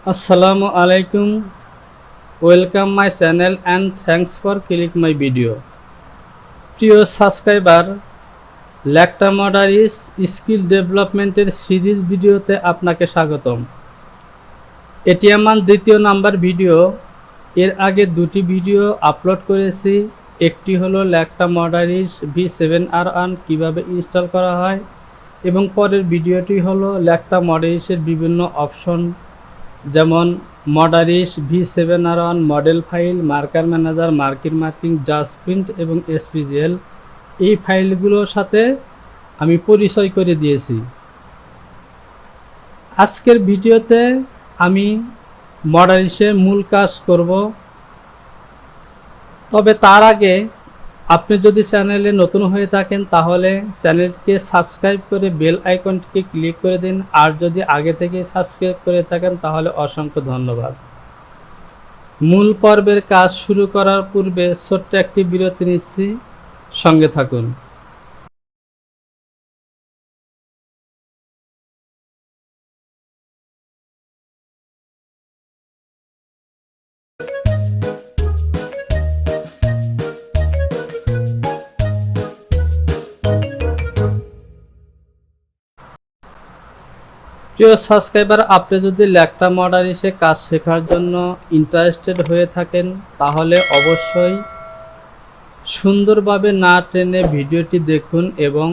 Assalamu alaikum. Welcome my channel and thanks for click my video. প্রিয় subscriber, lactra modarish skill ডেভেলপমেন্টের series ভিডিওতে আপনাকে স্বাগতম। এটি আমার দ্বিতীয় নাম্বার ভিডিও। এর আগে দুটি ভিডিও আপলোড করেছি। একটি হলো lactra modarish v7r1 কিভাবে ইনস্টল করা হয় এবং পরের ভিডিওটি হলো lactra modarishের বিভিন্ন অপশন, যেমন modarish v7r1 model file, marker manager, marking, just print এবং এসপিজিএল, এই ফাইলগুলোর সাথে আমি পরিচয় করে দিয়েছি। আজকের ভিডিওতে আমি মডারিশের মূল কাজ করব। তবে তার আগে আপনি যদি চ্যানেলে নতুন হয়ে থাকেন তাহলে চ্যানেলকে সাবস্ক্রাইব করে বেল আইকনটিকে ক্লিক করে দিন। আর যদি আগে থেকে সাবস্ক্রাইব করে থাকেন তাহলে অসংখ্য ধন্যবাদ। মূল পর্বের কাজ শুরু করার পূর্বে ছোট্ট একটি বিরতি নিচ্ছি, সঙ্গে থাকুন। প্রিয় সাবস্ক্রাইবার, আপনি যদি lactra modarish কাজ শেখার জন্য ইন্টারেস্টেড হয়ে থাকেন তাহলে অবশ্যই সুন্দরভাবে না টেনে ভিডিওটি দেখুন এবং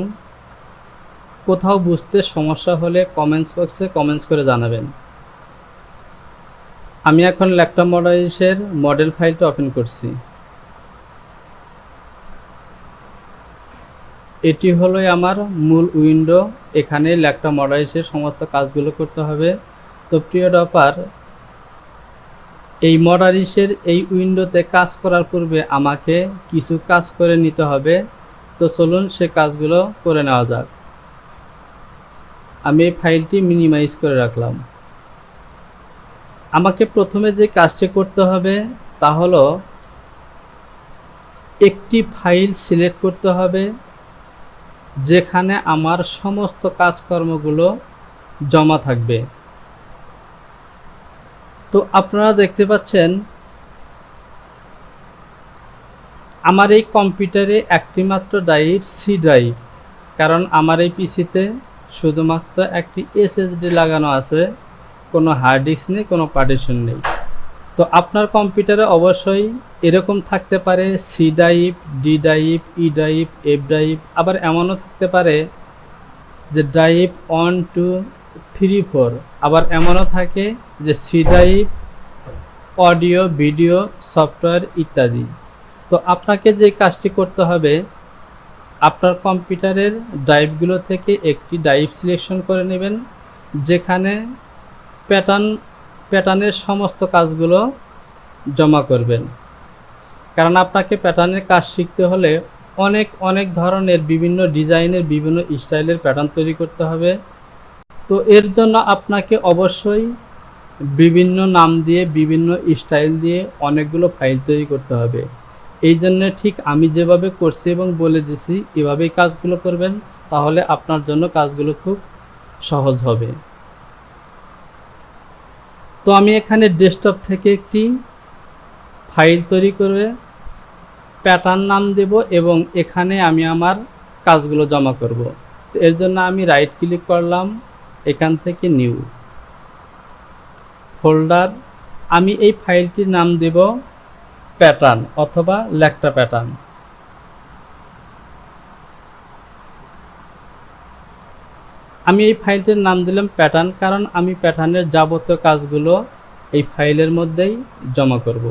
কোথাও বুঝতে সমস্যা হলে কমেন্টস বক্সে কমেন্টস করে জানাবেন। আমি এখন lactra modarish মডেল ফাইলটা ওপেন করছি। এটি হলো আমার মূল উইন্ডো। এখানে lactra modarish সমস্ত কাজগুলো করতে হবে। তো প্রিয় ডপার, এই মডারিশের এই উইন্ডোতে কাজ করার পূর্বে আমাকে কিছু কাজ করে নিতে হবে। তো চলুন সে কাজগুলো করে নেওয়া যাক। আমি এই ফাইলটি মিনিমাইজ করে রাখলাম। আমাকে প্রথমে যে কাজটি করতে হবে তা হলো একটি ফাইল সিলেক্ট করতে হবে যেখানে আমার সমস্ত কাজকর্মগুলো জমা থাকবে। তো আপনারা দেখতে পাচ্ছেন আমার এই কম্পিউটারে একটি মাত্র ড্রাইভ সি ড্রাইভ, কারণ আমার এই পিসিতে শুধুমাত্র একটি এসএসডি লাগানো আছে, কোনো হার্ড ডিস্ক নেই, কোনো পার্টিশন নেই। তো আপনার কম্পিউটারে অবশ্যই এরকম থাকতে পারে C drive, D drive, E drive, F drive, আবার এমনও থাকতে পারে যে ড্রাইভ 1, 2, 3, 4, আবার এমনও থাকে যে C drive, audio, video, software ইত্যাদি। তো আপনাকে যে কাজটি করতে হবে, আপনার কম্পিউটারের ড্রাইভগুলো থেকে একটি ড্রাইভ সিলেকশন করে নেবেন যেখানে প্যাটার্নের সমস্ত কাজগুলো জমা করবেন। কারণ আপনাকে প্যাটার্নের কাজ শিখতে হলে অনেক ধরনের বিভিন্ন ডিজাইনের, বিভিন্ন স্টাইলের প্যাটার্ন তৈরি করতে হবে। তো এর জন্য আপনাকে অবশ্যই বিভিন্ন নাম দিয়ে, বিভিন্ন স্টাইল দিয়ে অনেকগুলো ফাইল তৈরি করতে হবে। এই জন্য ঠিক আমি যেভাবে করছি এবং বলে দিছি এভাবেই কাজগুলো করবেন, তাহলে আপনার জন্য কাজগুলো খুব সহজ হবে। তো আমি এখানে ডেস্কটপ থেকে একটি ফাইল তৈরি করে প্যাটার্ন নাম দেব এবং এখানে আমি আমার কাজগুলো জমা করব। তো এর জন্য আমি রাইট ক্লিক করলাম, এখান থেকে নিউ ফোল্ডার। আমি এই ফাইলটির নাম দেব প্যাটার্ন অথবা lactra প্যাটার্ন। আমি এই ফাইলটির নাম দিলাম প্যাটার্ন, কারণ আমি প্যাটার্নের যাবতীয় কাজগুলো এই ফাইলের মধ্যেই জমা করব।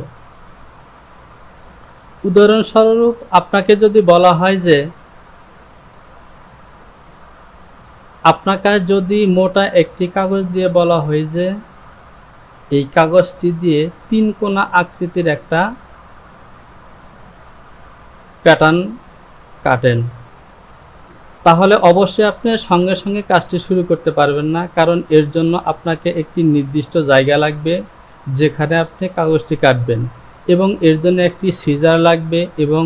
উদাহরণস্বরূপ আপনাকে যদি বলা হয় যে আপনাকে যদি মোটা একটি কাগজ দিয়ে বলা হয় যে এই কাগজটি দিয়ে 3 কোণা আকৃতির একটা প্যাটার্ন কাটেন, তাহলে অবশ্যই আপনি সঙ্গে সঙ্গে কাজটি শুরু করতে পারবেন না, কারণ এর জন্য আপনাকে একটি নির্দিষ্ট জায়গা লাগবে যেখানে আপনি কাগজটি কাটবেন এবং এর জন্য একটি সিজার লাগবে এবং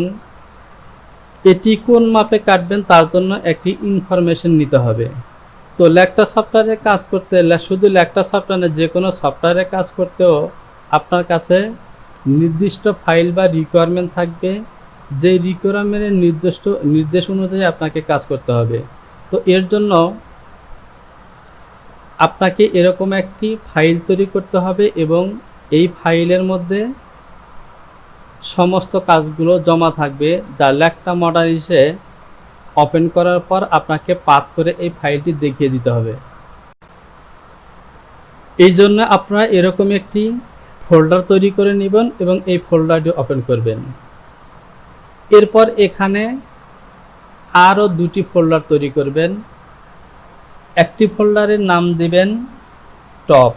এটি কোন মাপে কাটবেন তার জন্য একটি ইনফরমেশন নিতে হবে। তো ল্যাকটা সফটওয়্যারে কাজ করতে শুধু ল্যাকটা সফটওয়্যারে যে কোনো সফটওয়্যারে কাজ করতেও আপনার কাছে নির্দিষ্ট ফাইল বা রিকোয়ারমেন্ট থাকবে, যে রিকোয়ারমেন্টের নির্দেশ অনুযায়ী আপনাকে কাজ করতে হবে। তো এর জন্য আপনাকে এরকম একটি ফাইল তৈরি করতে হবে এবং এই ফাইলের মধ্যে সমস্ত কাজগুলো জমা থাকবে, যা ল্যাকটা মডারিসে ওপেন করার পর আপনাকে পাথ করে এই ফাইলটি দেখিয়ে দিতে হবে। এই জন্য আপনারা এরকম একটি ফোল্ডার তৈরি করে নেবেন এবং এই ফোল্ডারটি ওপেন করবেন। এরপর এখানে আরও দুটি ফোল্ডার তৈরি করবেন। একটি ফোল্ডারের নাম দিবেন টপ,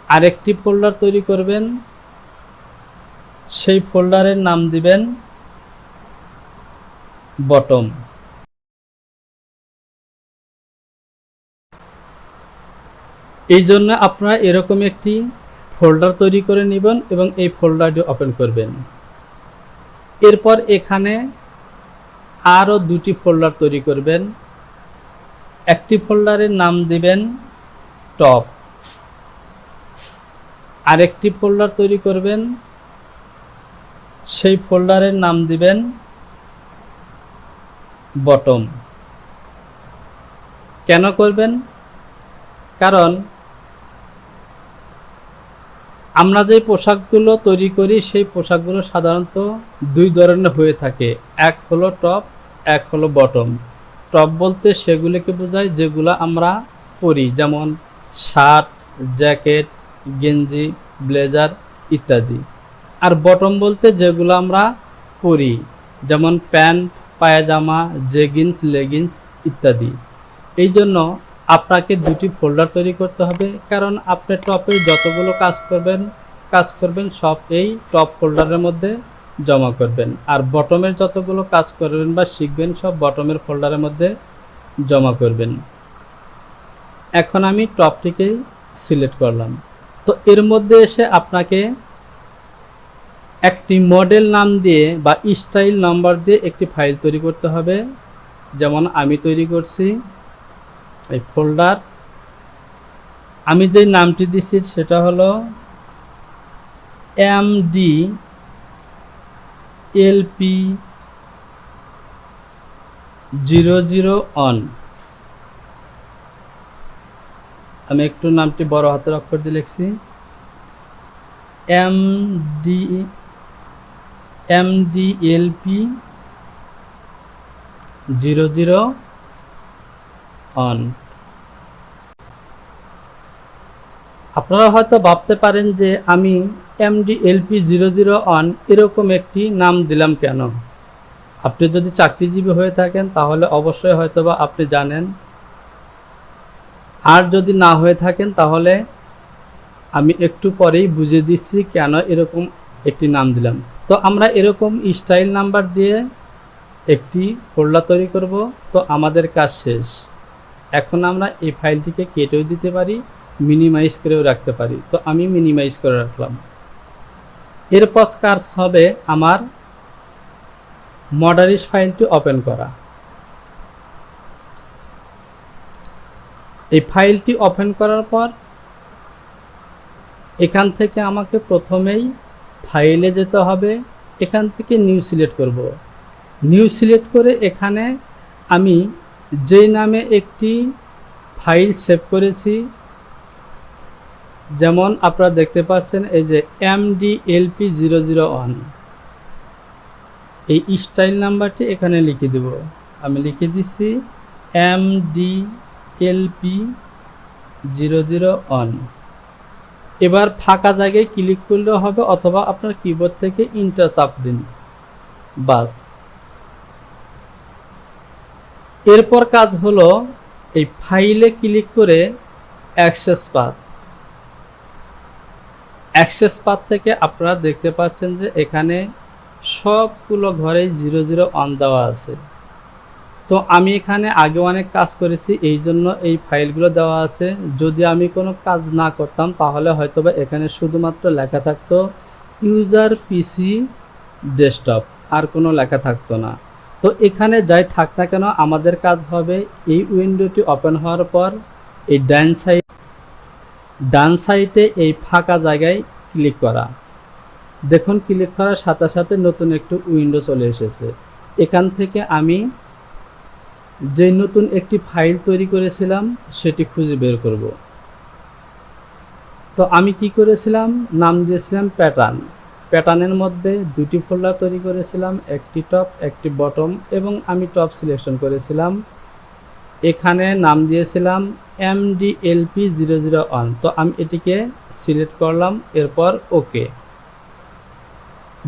আরেকটি ফোল্ডার তৈরি করবেন, সেই ফোল্ডারের নাম দিবেন বটম। এই জন্য আপনারা এরকম একটি ফোল্ডার তৈরি করে নেবেন এবং এই ফোল্ডারটি ওপেন করবেন। এরপর এখানে আরও দুটি ফোল্ডার তৈরি করবেন। একটি ফোল্ডারের নাম দিবেন টপ, আরেকটি ফোল্ডার তৈরি করবেন, সেই ফোল্ডারের নাম দিবেন বটম। কেন করবেন? কারণ আমরা যে পোশাকগুলো তৈরি করি সেই পোশাকগুলো সাধারণত দুই ধরনের হয়ে থাকে, এক হলো টপ, এক হলো বটম। টপ বলতে সেগুলোকে বোঝায় যেগুলো আমরা পরি, যেমন শার্ট, জ্যাকেট, গেঞ্জি, ব্লেজার ইত্যাদি। আর বটম বলতে যেগুলো আমরা পরি, যেমন প্যান্ট, পায়জামা, জেগিন্স, লেগিংস ইত্যাদি। এই জন্য আপনাকে দুটি ফোল্ডার তৈরি করতে হবে, কারণ আপনি টপে যতগুলো কাজ করবেন সব এই টপ ফোল্ডারের মধ্যে জমা করবেন, আর বটমের যতগুলো কাজ করবেন বা শিখবেন সব বটমের ফোল্ডারের মধ্যে জমা করবেন। এখন আমি টপটিকেই সিলেক্ট করলাম। তো এর মধ্যে এসে আপনাকে একটি মডেল নাম দিয়ে বা স্টাইল নাম্বার দিয়ে একটি ফাইল তৈরি করতে হবে। যেমন আমি তৈরি করছি এই ফোল্ডার, আমি যে নামটি দিচ্ছি সেটা হলো MDLP001। আমি একটু নামটি বড় হাতের অক্ষর দিয়ে লিখছি, MDLP001। আপনারা হয়তো ভাবতে পারেন যে আমি MDLP001 এরকম একটি নাম দিলাম কেন। আপনি যদি চাকরিজীবী হয়ে থাকেন তাহলে অবশ্যই হয়তোবা আপনি জানেন, আর যদি না হয়ে থাকেন তাহলে আমি একটু পরেই বুঝিয়ে দিচ্ছি কেন এরকম একটি নাম দিলাম। তো আমরা এরকম স্টাইল নাম্বার দিয়ে একটি ফোল্ডার তৈরি করব। তো আমাদের কাজ শেষ। এখন আমরা এই ফাইলটিকে কেটেও দিতে পারি, মিনিমাইজ করেও রাখতে পারি। তো আমি মিনিমাইজ করে রাখলাম। এরপর কাজ হবে আমার মডারিশ ফাইলটি ওপেন করা। এই ফাইলটি ওপেন করার পর এখান থেকে আমাকে প্রথমেই ফাইলে যেতে হবে। এখান থেকে নিউ সিলেক্ট করব। নিউ সিলেক্ট করে এখানে আমি যেই নামে একটি ফাইল সেভ করেছি, যেমন আপনারা দেখতে পাচ্ছেন এই যে MDLP001, এই স্টাইল নাম্বারটি এখানে লিখে দেব। আমি লিখে দিচ্ছি MDLP001। এবার ফাঁকা জায়গায় ক্লিক করলেও হবে, অথবা আপনার কিবোর্ড থেকে ইন্টার চাপ দিন, বাস। এরপর কাজ হলো এই ফাইলে ক্লিক করে অ্যাক্সেস পাথ থেকে আপনারা দেখতে পাচ্ছেন যে এখানে সবগুলো ঘরেই 001 দেওয়া আছে। তো আমি এখানে আগে অনেক কাজ করেছি, এই জন্য এই ফাইলগুলো দেওয়া আছে। যদি আমি কোনো কাজ না করতাম তাহলে হয়তোবা এখানে শুধুমাত্র লেখা থাকতো ইউজার পিসি ডেস্কটপ, আর কোনো লেখা থাকতো না। তো এখানে যাই থাক না কেন আমাদের কাজ হবে এই উইন্ডোটি ওপেন হওয়ার পর এই ডান সাইডে এই ফাঁকা জায়গায় ক্লিক করা। দেখুন ক্লিক করার সাথে সাথে নতুন একটি উইন্ডো চলে এসেছে। এখান থেকে আমি যে নতুন একটি ফাইল তৈরি করেছিলাম সেটি খুঁজে বের করব। তো আমি কি করেছিলাম, নাম দিয়েছিলাম প্যাটার্নের মধ্যে দুটি ফোল্ডার তৈরি করেছিলাম, একটি টপ একটি বটম, এবং আমি টপ সিলেকশন করেছিলাম। এখানে নাম দিয়েছিলাম MDLP001। তো আমি এটিকে সিলেক্ট করলাম, এরপর ওকে।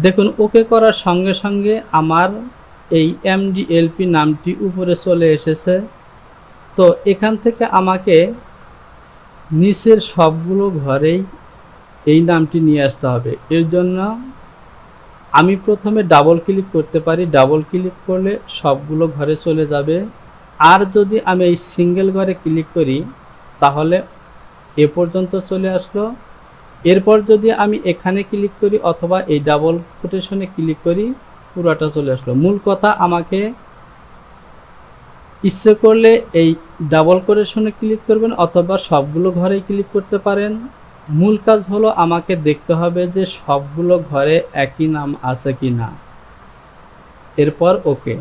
দেখুন ওকে করার সঙ্গে সঙ্গে আমার এই MDLP নামটি উপরে চলে এসেছে। তো এখান থেকে আমাকে নিচের সবগুলো ঘরেই এই নামটি নিয়ে আসতে হবে। এর জন্য আমি প্রথমে ডাবল ক্লিক করতে পারি, ডাবল ক্লিক করলে সবগুলো ঘরে চলে যাবে। আর যদি আমি এই সিঙ্গেল ঘরে ক্লিক করি তাহলে এ পর্যন্ত চলে আসলো। এরপর যদি আমি এখানে ক্লিক করি অথবা এই ডাবল কোটেশনে ক্লিক করি পুরোটা চলে আসলো। মূল কথা, আমাকে ইচ্ছে করলে এই ডাবল কোটেশনে ক্লিক করবেন অথবা সবগুলো ঘরেই ক্লিক করতে পারেন। মূল কাজ হলো আমাকে দেখতে হবে যে সবগুলো ঘরে একই নাম আছে কি না। এরপর ওকে।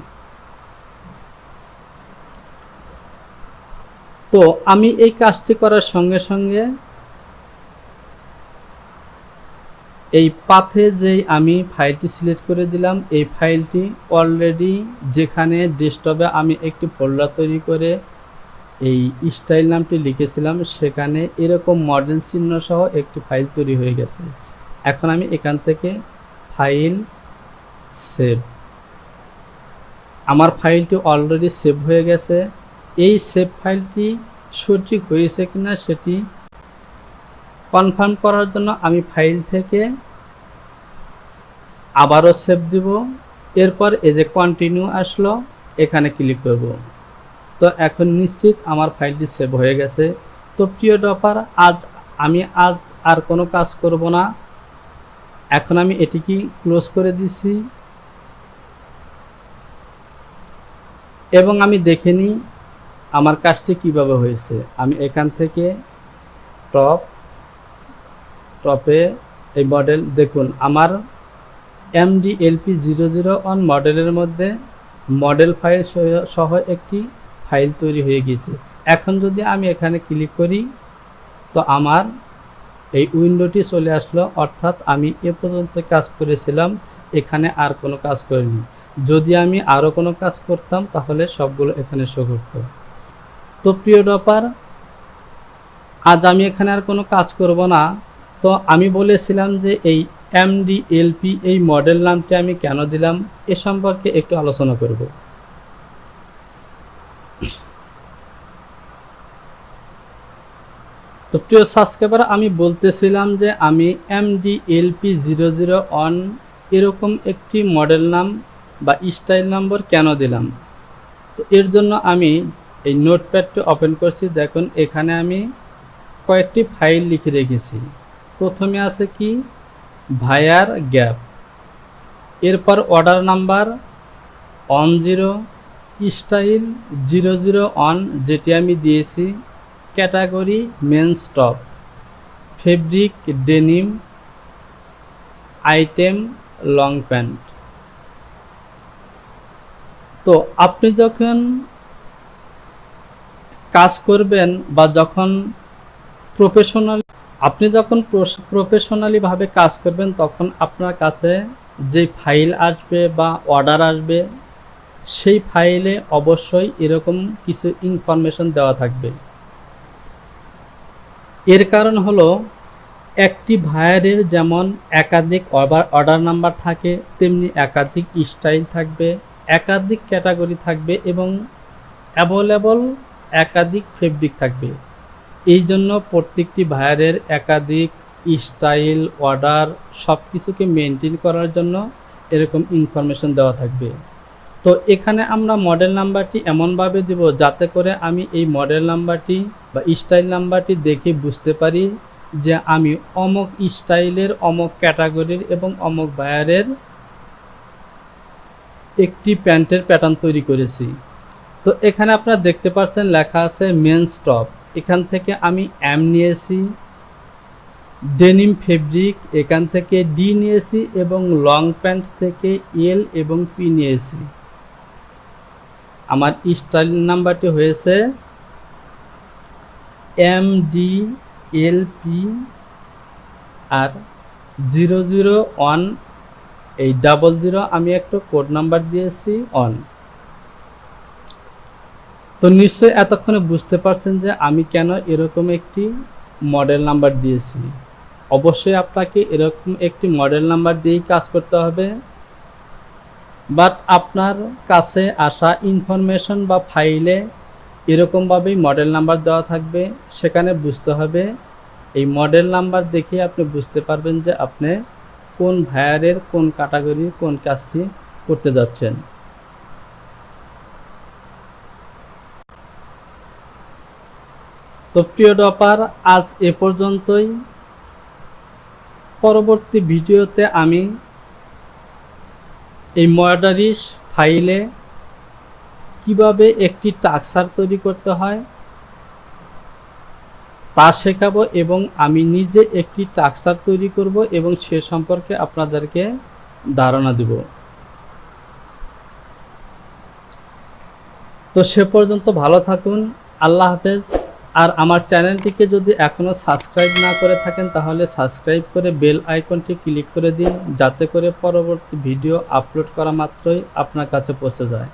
তো আমি এই কাজটি করার সঙ্গে সঙ্গে এই পাথে যেই আমি ফাইলটি সিলেক্ট করে দিলাম, এই ফাইলটি অলরেডি যেখানে ডেস্কটপে আমি একটি ফোল্ডার তৈরি করে এই স্টাইল নামটি লিখেছিলাম সেখানে এরকম মডেল চিহ্ন সহ একটি ফাইল তৈরি হয়ে গেছে। এখন আমি এখান থেকে ফাইল সেভ, আমার ফাইলটি অলরেডি সেভ হয়ে গেছে। এই সেভ ফাইলটি সঠিক হয়েছে কিনা সেটি কনফার্ম করার জন্য আমি ফাইল থেকে আবারও সেভ দিব। এরপর এই যে কন্টিনিউ আসলো, এখানে ক্লিক করব। তো এখন নিশ্চিত আমার ফাইলটি সেভ হয়ে গেছে। তো প্রিয় ডপার, আমি আজ আর কোনো কাজ করব না। এখন আমি এটিকে ক্লোজ করে দিছি এবং আমি দেখে নিই আমার কাজটি কিভাবে হয়েছে। আমি এখান থেকে টপে এই মডেল দেখুন, আমার MDLP001 মডেলের মধ্যে মডেল ফাইল সহ একটি ফাইল তৈরি হয়ে গেছে। এখন যদি আমি এখানে ক্লিক করি তো আমার এই উইন্ডোটি চলে আসলো, অর্থাৎ আমি এ পর্যন্ত কাজ করেছিলাম, এখানে আর কোনো কাজ করিনি। যদি আমি আরও কোনো কাজ করতাম তাহলে সবগুলো এখানে শো করত। তো প্রিয় ডপার, আজ আমি এখানে আর কোনো কাজ করব না। তো আমি বলেছিলাম যে এই MDLP এই মডেল নামটি আমি কেন দিলাম এ সম্পর্কে একটু আলোচনা করব। তো প্রিয় সাবস্ক্রাইবার, আমি বলতেছিলাম যে আমি MDLP001 এরকম একটি মডেল নাম বা স্টাইল নম্বর কেন দিলাম। তো এর জন্য আমি এই নোটপ্যাডটি ওপেন করছি। দেখুন এখানে আমি কয়েকটি ফাইল লিখে রেখেছি। প্রথমে আছে কি, ভায়ার গ্যাপ, এরপর অর্ডার নাম্বার 10, স্টাইল 001 যেটি আমি দিয়েছি, category men's top, fabric denim, item long pant. তো আপনি যখন কাজ করবেন বা যখন প্রফেশনালি ভাবে কাজ করবেন তখন আপনার কাছে যে ফাইল আসবে বা অর্ডার আসবে সেই ফাইলে অবশ্যই এরকম কিছু ইনফরমেশন দেওয়া থাকবে। এর কারণ হলো একটি ভায়ারের যেমন একাধিক অর্ডার নাম্বার থাকে, তেমনি একাধিক স্টাইল থাকবে, একাধিক ক্যাটাগরি থাকবে এবং অ্যাভেলেবল একাধিক ফেব্রিক থাকবে। এই জন্য প্রত্যেকটি ভায়ারের একাধিক স্টাইল, অর্ডার সব কিছুকে মেনটেন করার জন্য এরকম ইনফরমেশন দেওয়া থাকবে। তো এখানে আমরা মডেল নাম্বারটি এমনভাবে দেব যাতে করে আমি এই মডেল নাম্বারটি বা স্টাইল নাম্বারটি দেখে বুঝতে পারি যে আমি অমুক স্টাইলের, অমুক ক্যাটাগরির এবং অমুক ভায়ারের একটি প্যান্টের প্যাটার্ন তৈরি করেছি। তো এখানে আপনারা দেখতে পাচ্ছেন লেখা আছে মেন্স টপ, এখান থেকে আমি এম নিয়েছি। ডেনিম ফেব্রিক এখান থেকে ডি নিয়েছি এবং লং প্যান্ট থেকে এল এবং পি নিয়েছি। আমার স্টাইল নাম্বারটি হয়েছে MDLP আর 001, এই 00 আমি একটা কোড নাম্বার দিয়েছি অন। তো নিশ্চয়ই এতক্ষণে বুঝতে পারছেন যে আমি কেন এরকম একটি মডেল নাম্বার দিয়েছি। অবশ্যই আপনাকে এরকম একটি মডেল নাম্বার দিয়েই কাজ করতে হবে, বাট আপনার কাছে আসা ইনফরমেশন বা ফাইলে এরকমভাবেই মডেল নাম্বার দেওয়া থাকবে। সেখানে বুঝতে হবে, এই মডেল নাম্বার দেখে আপনি বুঝতে পারবেন যে আপনি কোন ভায়ারের কোন ক্যাটাগরির কোন কাজটি করতে যাচ্ছেন। তো প্রিয় ডপার, আজ এ পর্যন্তই। পরবর্তী ভিডিওতে আমি এই মডারিশ ফাইলে কিভাবে একটি স্ট্রাকচার তৈরি করতে হয় তা শেখাবো এবং আমি নিজে একটি স্ট্রাকচার তৈরি করব এবং সে সম্পর্কে আপনাদেরকে ধারণা দেব। তো সে পর্যন্ত ভালো থাকুন, আল্লাহ হাফেজ। আর আমার চ্যানেলটিকে যদি এখনও সাবস্ক্রাইব না করে থাকেন তাহলে সাবস্ক্রাইব করে বেল আইকনটি ক্লিক করে দিন, যাতে করে পরবর্তী ভিডিও আপলোড করা মাত্রই আপনার কাছে পৌঁছে যায়।